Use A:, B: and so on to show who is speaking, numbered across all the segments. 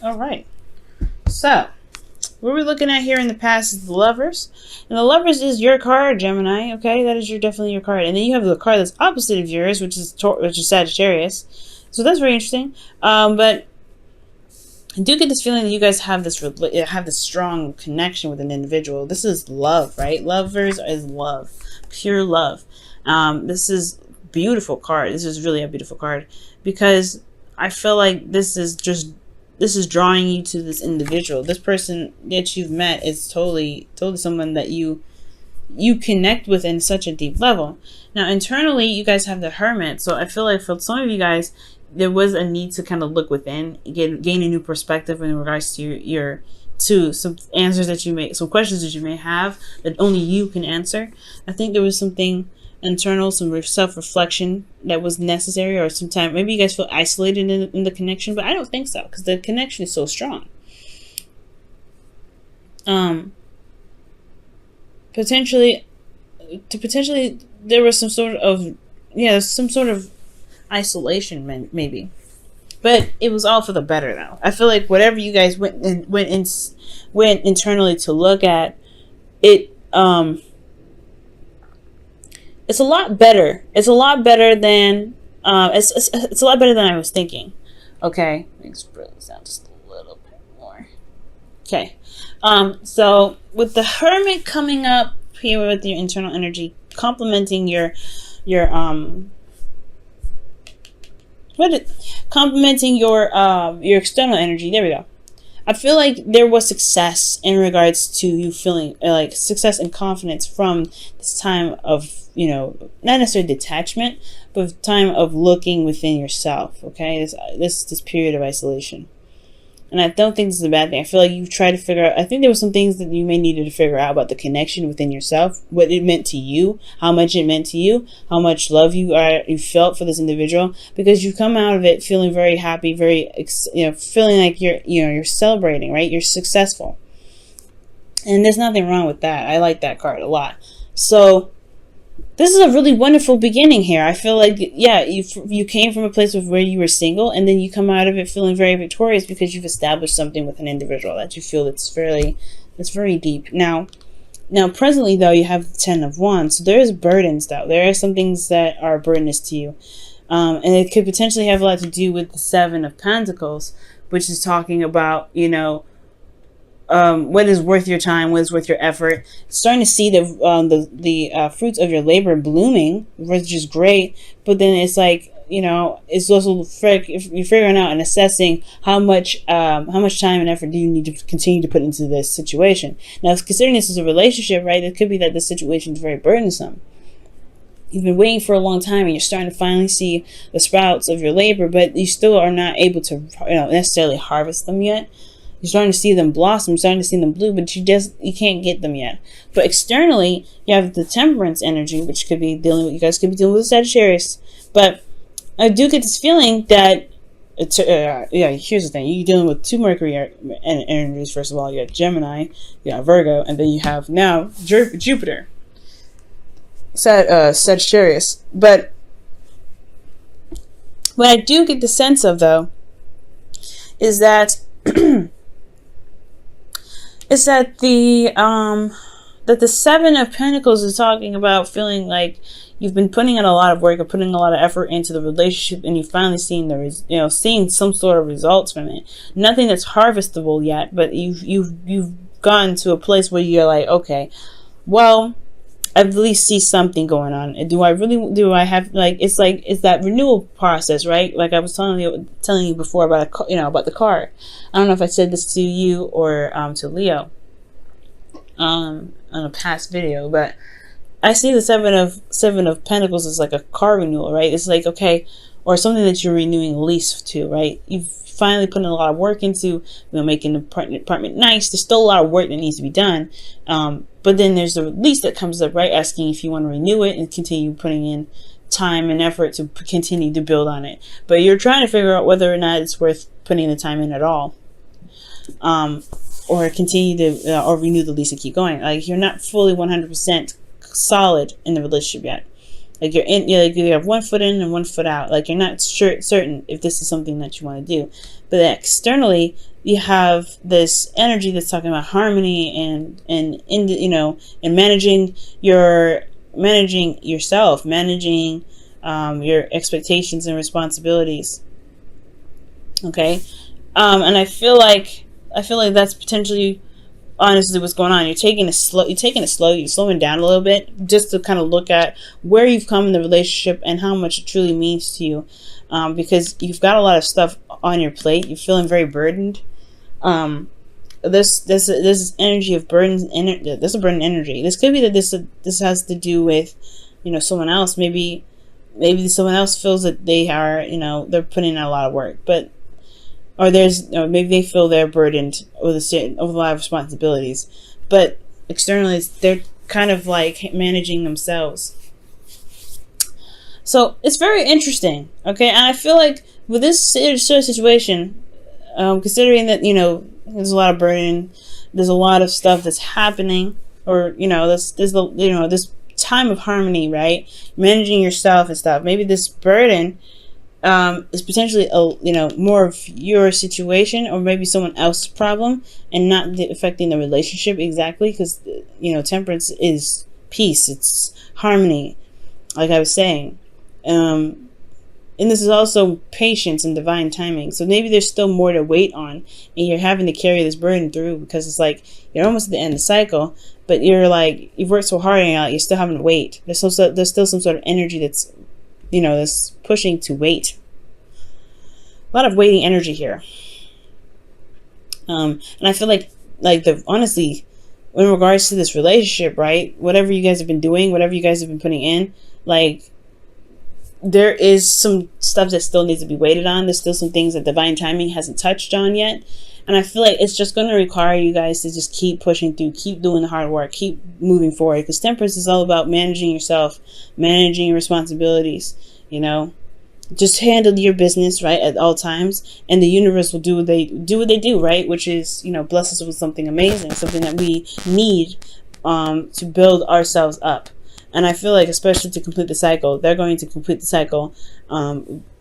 A: All right. So, what we're looking at here in the past is the Lovers. And the Lovers is your card, Gemini. Okay, that is definitely your card. And then you have the card that's opposite of yours, which is Sagittarius. So that's very interesting. But I do get this feeling that you guys have this strong connection with an individual. This is love, right? Lovers is love, pure love. This is beautiful card. This is really a beautiful card because I feel like this is drawing you to this individual. This person that you've met is totally someone that you connect with in such a deep level. Now, internally, you guys have the Hermit. So I feel like for some of you guys, there was a need to kind of look within, gain a new perspective in regards to some answers that you may, some questions that you may have that only you can answer. I think there was something internal, some self-reflection that was necessary, or sometimes maybe you guys feel isolated in the connection, but I don't think so because the connection is so strong. Potentially there was some sort of isolation, maybe, but it was all for the better. Though I feel like whatever you guys went internally to look at it, it's a lot better. It's a lot better than it's a lot better than I was thinking. Okay, let's bring this down just a little bit more. Okay, so with the Hermit coming up here with your internal energy, complementing your external energy. There we go. I feel like there was success in regards to you feeling like success and confidence from this time of, not necessarily detachment, but time of looking within yourself. Okay, this period of isolation, and I don't think this is a bad thing. I feel like you've tried to figure out. I think there were some things that you may needed to figure out about the connection within yourself, what it meant to you, how much it meant to you, how much love you felt for this individual, because you come out of it feeling very happy, feeling like you're celebrating, right? You're successful, and there's nothing wrong with that. I like that card a lot. So this is a really wonderful beginning here. I feel like, you came from a place of where you were single, and then you come out of it feeling very victorious because you've established something with an individual that you feel that's very deep. Now, presently, though, you have the 10 of Wands. So there is burdens, though. There are some things that are burdens to you. And it could potentially have a lot to do with the 7 of Pentacles, which is talking about, what is worth your time, what is worth your effort. Starting to see the fruits of your labor blooming, which is great. But then it's like, it's also you're figuring out and assessing how much time and effort do you need to continue to put into this situation. Now, considering this is a relationship, right? It could be that the situation is very burdensome. You've been waiting for a long time, and you're starting to finally see the sprouts of your labor, but you still are not able to, necessarily harvest them yet. You're starting to see them blossom, starting to see them bloom, but you can't get them yet. But externally, you have the Temperance energy, which could be you guys could be dealing with Sagittarius. But I do get this feeling that, here's the thing. You're dealing with 2 Mercury energies. First of all, you got Gemini, you got Virgo, and then you have now Jupiter, Sagittarius. But what I do get the sense of, though, is that the 7 of Pentacles is talking about feeling like you've been putting in a lot of work or putting a lot of effort into the relationship, and you've finally seen seeing some sort of results from it. Nothing that's harvestable yet, but you've gotten to a place where you're like, okay, well, I at least see something going on. Do I have it's that renewal process, right? Like I was telling you before about about the car. I don't know if I said this to you or to Leo on a past video, but I see the 7 of Pentacles as like a car renewal, right? It's like, okay, or something that you're renewing a lease to, right? You've finally put in a lot of work into making the apartment nice. There's still a lot of work that needs to be done, but then there's the lease that comes up, right? Asking if you want to renew it and continue putting in time and effort to continue to build on it. But you're trying to figure out whether or not it's worth putting the time in at all, or continue to or renew the lease and keep going. Like you're not fully 100% solid in the relationship yet. Like you have 1 foot in and 1 foot out. Like you're not certain if this is something that you want to do. But externally, you have this energy that's talking about harmony and in the, and managing yourself, managing your expectations and responsibilities. Okay. And I feel like that's potentially, honestly, what's going on. You're taking it slow. You're slowing down a little bit, just to kind of look at where you've come in the relationship and how much it truly means to you, because you've got a lot of stuff on your plate. You're feeling very burdened. This energy of burden. This is a burden energy. This could be that this has to do with, someone else. Maybe someone else feels that they are, they're putting in a lot of work, but. Or maybe they feel they're burdened with a lot of responsibilities, but externally they're kind of like managing themselves. So it's very interesting, okay? And I feel like with this sort of situation, considering that there's a lot of burden, there's a lot of stuff that's happening, or there's this time of harmony, right? Managing yourself and stuff. Maybe this burden is potentially more of your situation, or maybe someone else's problem, and not affecting the relationship exactly, because temperance is peace, it's harmony, like I was saying, and this is also patience and divine timing. So maybe there's still more to wait on, and you're having to carry this burden through, because it's like you're almost at the end of the cycle, but you're like, you've worked so hard and you're still having to wait. There's still some sort of energy that's this pushing to wait. A lot of waiting energy here. And I feel like honestly, in regards to this relationship, right? Whatever you guys have been doing, whatever you guys have been putting in, like, there is some stuff that still needs to be waited on. There's still some things that divine timing hasn't touched on yet. And I feel like it's just going to require you guys to just keep pushing through, keep doing the hard work, keep moving forward. Because temperance is all about managing yourself, managing your responsibilities, Just handle your business, right, at all times, and the universe will do what they do, right? Which is, bless us with something amazing, something that we need to build ourselves up. And I feel like, especially to complete the cycle, they're going to complete the cycle.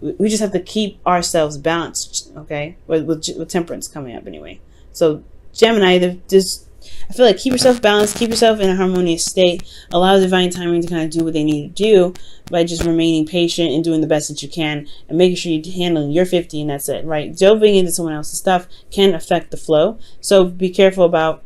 A: We just have to keep ourselves balanced, okay? With temperance coming up anyway. So Gemini, I feel like keep yourself balanced, keep yourself in a harmonious state, allow divine timing to kind of do what they need to do by just remaining patient and doing the best that you can, and making sure you're handling your 50, and that's it, right? Delving into someone else's stuff can affect the flow, so be careful about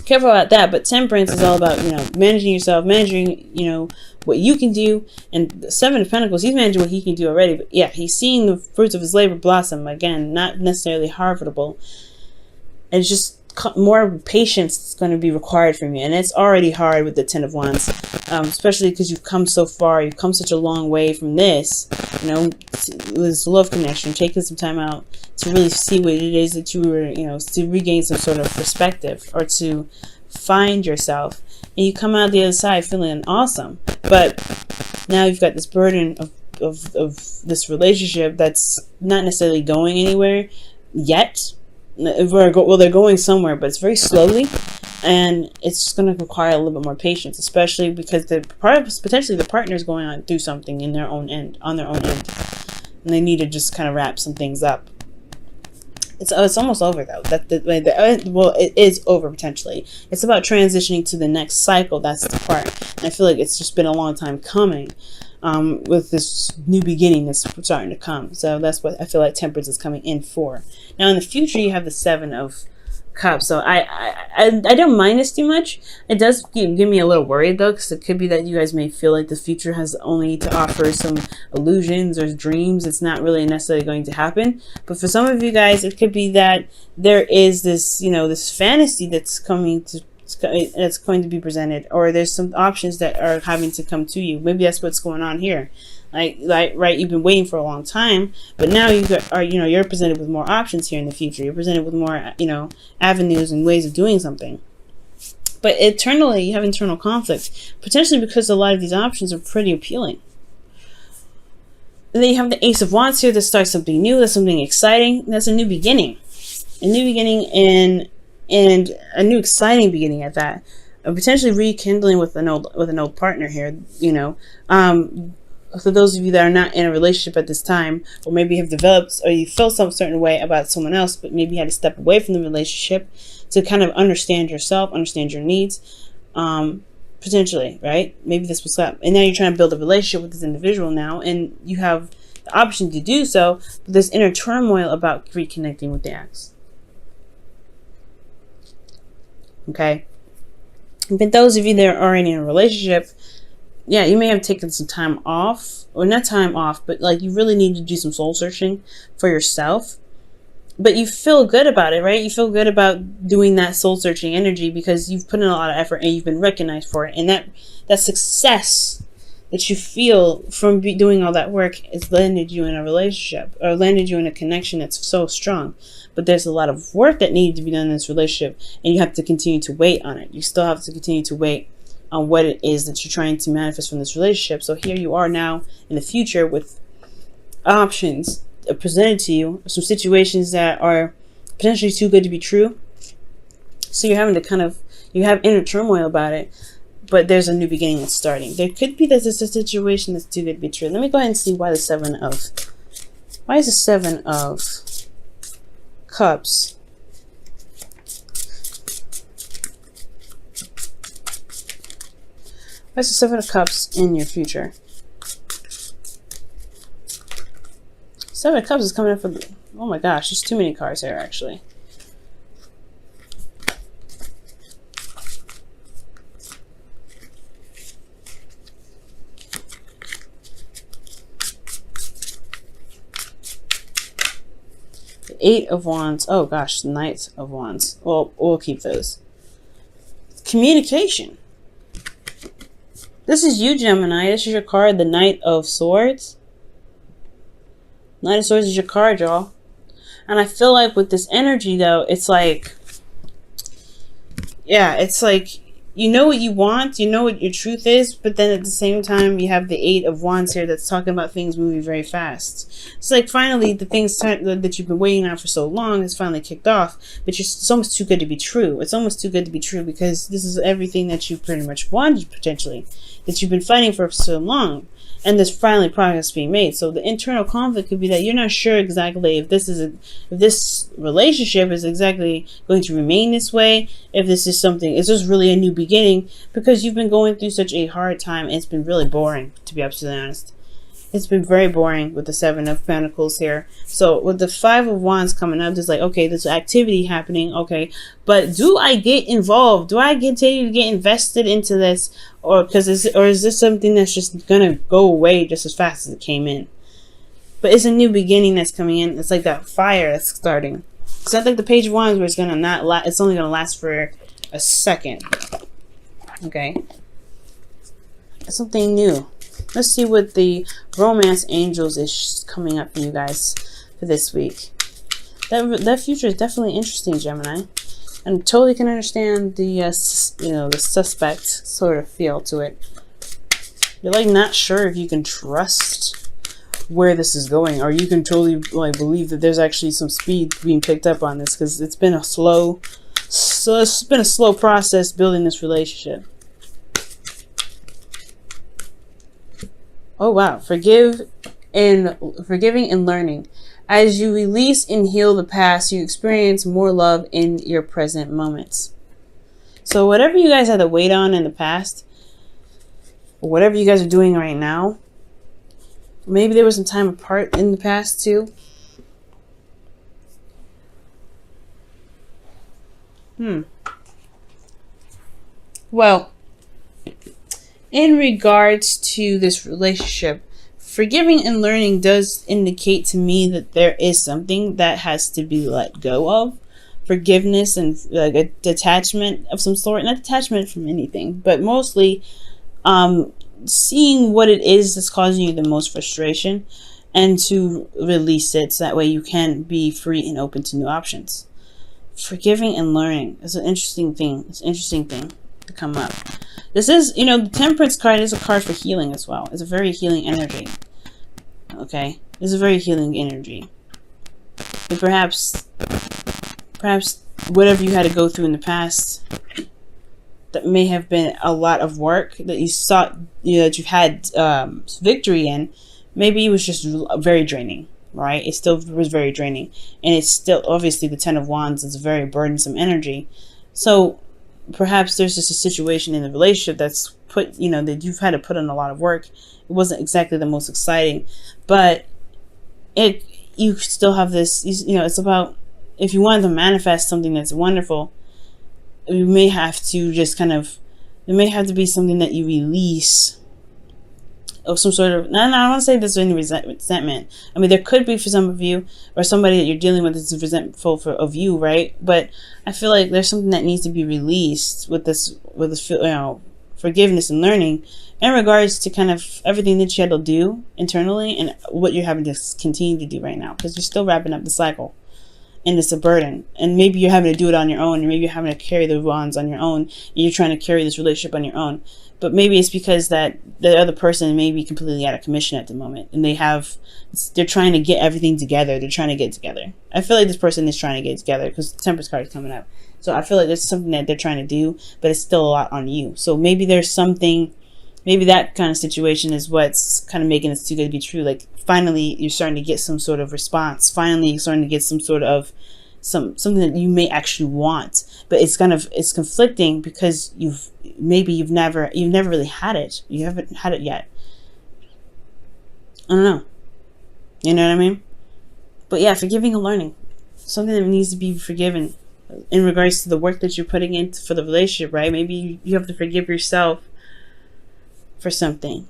A: that. But temperance is all about managing yourself, managing what you can do. And the Seven of Pentacles, he's managing what he can do already, but yeah, he's seeing the fruits of his labor blossom. Again, not necessarily harvestable. It's just more patience is going to be required from you, and it's already hard with the Ten of Wands, especially because you've come so far, you've come such a long way from this, this love connection, taking some time out to really see what it is that you were, to regain some sort of perspective, or to find yourself, and you come out the other side feeling awesome. But now you've got this burden of this relationship that's not necessarily going anywhere yet. Well, they're going somewhere, but it's very slowly, and it's going to require a little bit more patience, especially because potentially the partner is going on through something on their own end, and they need to just kind of wrap some things up. It's almost over though. It is over potentially. It's about transitioning to the next cycle. That's the part. And I feel like it's just been a long time coming. With this new beginning that's starting to come. So that's what I feel like temperance is coming in for. Now in the future, you have the Seven of Cups. So I don't mind this too much. It does give me a little worried though, because it could be that you guys may feel like the future has only to offer some illusions or dreams. It's not really necessarily going to happen. But for some of you guys, it could be that there is this, this fantasy that's going to be presented, or there's some options that are having to come to you. Maybe that's what's going on here. Like right, you've been waiting for a long time, but now you're presented with more options here in the future. You're presented with more, avenues and ways of doing something. But internally, you have internal conflict, potentially because a lot of these options are pretty appealing. And then you have the Ace of Wands here to start something new. That's something exciting. That's a new beginning. A new beginning and a new exciting beginning at that. Potentially rekindling with an old partner here, for those of you that are not in a relationship at this time, or maybe have developed, or you felt some certain way about someone else, but maybe you had to step away from the relationship to kind of understand yourself, understand your needs, potentially, right? Maybe this was up, and now you're trying to build a relationship with this individual now, and you have the option to do so, but there's inner turmoil about reconnecting with the ex. Okay? But those of you that are already in a relationship, yeah, you may have taken some time off, or not time off, but like you really need to do some soul searching for yourself. But you feel good about it, right? You feel good about doing that soul searching energy because you've put in a lot of effort and you've been recognized for it. And that success that you feel from doing all that work has landed you in a relationship, or landed you in a connection that's so strong. But there's a lot of work that needs to be done in this relationship, and you have to continue to wait on it. You still have to continue to wait on what it is that you're trying to manifest from this relationship. So here you are now in the future with options presented to you, some situations that are potentially too good to be true. So you're having to you have inner turmoil about it, but there's a new beginning that's starting. There could be that there's a situation that's too good to be true. Let me go ahead and see why is the Seven of Cups What's the Seven of Cups in your future? Seven of Cups is coming up for the... Oh my gosh, there's too many cards here, actually. The Eight of Wands. Oh gosh, the Knight of Wands. Well, we'll keep those. Communication. This is you, Gemini. This is your card, the Knight of Swords. Knight of Swords is your card, y'all. And I feel like with this energy, though, it's like... Yeah, it's like... You know what you want, you know what your truth is, but then at the same time, you have the Eight of Wands here that's talking about things moving very fast. It's like finally the things that you've been waiting on for so long has finally kicked off, but it's almost too good to be true. It's almost too good to be true because this is everything that you pretty much wanted, potentially, that you've been fighting for so long. And there's finally progress being made. So the internal conflict could be that you're not sure exactly if this relationship is exactly going to remain this way. If this is this really a new beginning, because you've been going through such a hard time. And it's been really boring, to be absolutely honest. It's been very boring with the Seven of Pentacles here. So with the Five of Wands coming up, there's like, okay, there's activity happening, okay, but do I get involved? Do I continue to get invested into this, or is this something that's just gonna go away just as fast as it came in? But it's a new beginning that's coming in. It's like that fire that's starting. It's not like the Page of Wands where it's gonna not last. It's only gonna last for a second. Okay, it's something new. Let's see what the Romance Angels is coming up for you guys for this week. That future is definitely interesting, Gemini. And totally can understand the the suspect sort of feel to it. You're like not sure if you can trust where this is going, or you can totally like believe that there's actually some speed being picked up on this, because it's been a slow process building this relationship. Oh wow, forgiving and learning. As you release and heal the past, you experience more love in your present moments. So whatever you guys had to wait on in the past, or whatever you guys are doing right now, maybe there was some time apart in the past too. Well, in regards to this relationship, forgiving and learning does indicate to me that there is something that has to be let go of. Forgiveness and like a detachment of some sort. Not detachment from anything, but mostly seeing what it is that's causing you the most frustration and to release it, so that way you can be free and open to new options. Forgiving and learning is an interesting thing. It's an interesting thing to come up. This is, the Temperance card is a card for healing as well. It's a very healing energy. Okay? It's a very healing energy. But perhaps whatever you had to go through in the past, that may have been a lot of work that you sought, that you've had victory in, maybe it was just very draining, right? It still was very draining. And it's still, obviously, the Ten of Wands is a very burdensome energy. So perhaps there's just a situation in the relationship that's that you've had to put in a lot of work. It wasn't exactly the most exciting, but you still have this, it's about, if you wanted to manifest something that's wonderful, you may have to just kind of, it may have to be something that you release of some sort of, no, I don't want to say there's any resentment. I mean, there could be for some of you, or somebody that you're dealing with is resentful of you, right? But I feel like there's something that needs to be released with this forgiveness and learning in regards to kind of everything that you had to do internally and what you're having to continue to do right now, because you're still wrapping up the cycle. And it's a burden, and maybe you're having to do it on your own, and maybe you're having to carry the wands on your own, and you're trying to carry this relationship on your own. But maybe it's because that the other person may be completely out of commission at the moment, and they're trying to get everything together. They're trying to get together. I feel like this person is trying to get together because the Temperance card is coming up. So I feel like there's something that they're trying to do, but it's still a lot on you. So maybe there's something, maybe that kind of situation is what's kind of making this too good to be true. Like, finally, you're starting to get some sort of response. Finally, you're starting to get some sort of something that you may actually want, but it's conflicting because you've never really had it. You haven't had it yet. I don't know. You know what I mean? But yeah, forgiving and learning, something that needs to be forgiven in regards to the work that you're putting in for the relationship, right? Maybe you have to forgive yourself for something.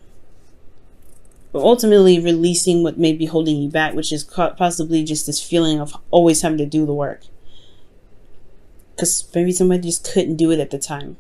A: But ultimately releasing what may be holding you back, which is possibly just this feeling of always having to do the work. Because maybe somebody just couldn't do it at the time.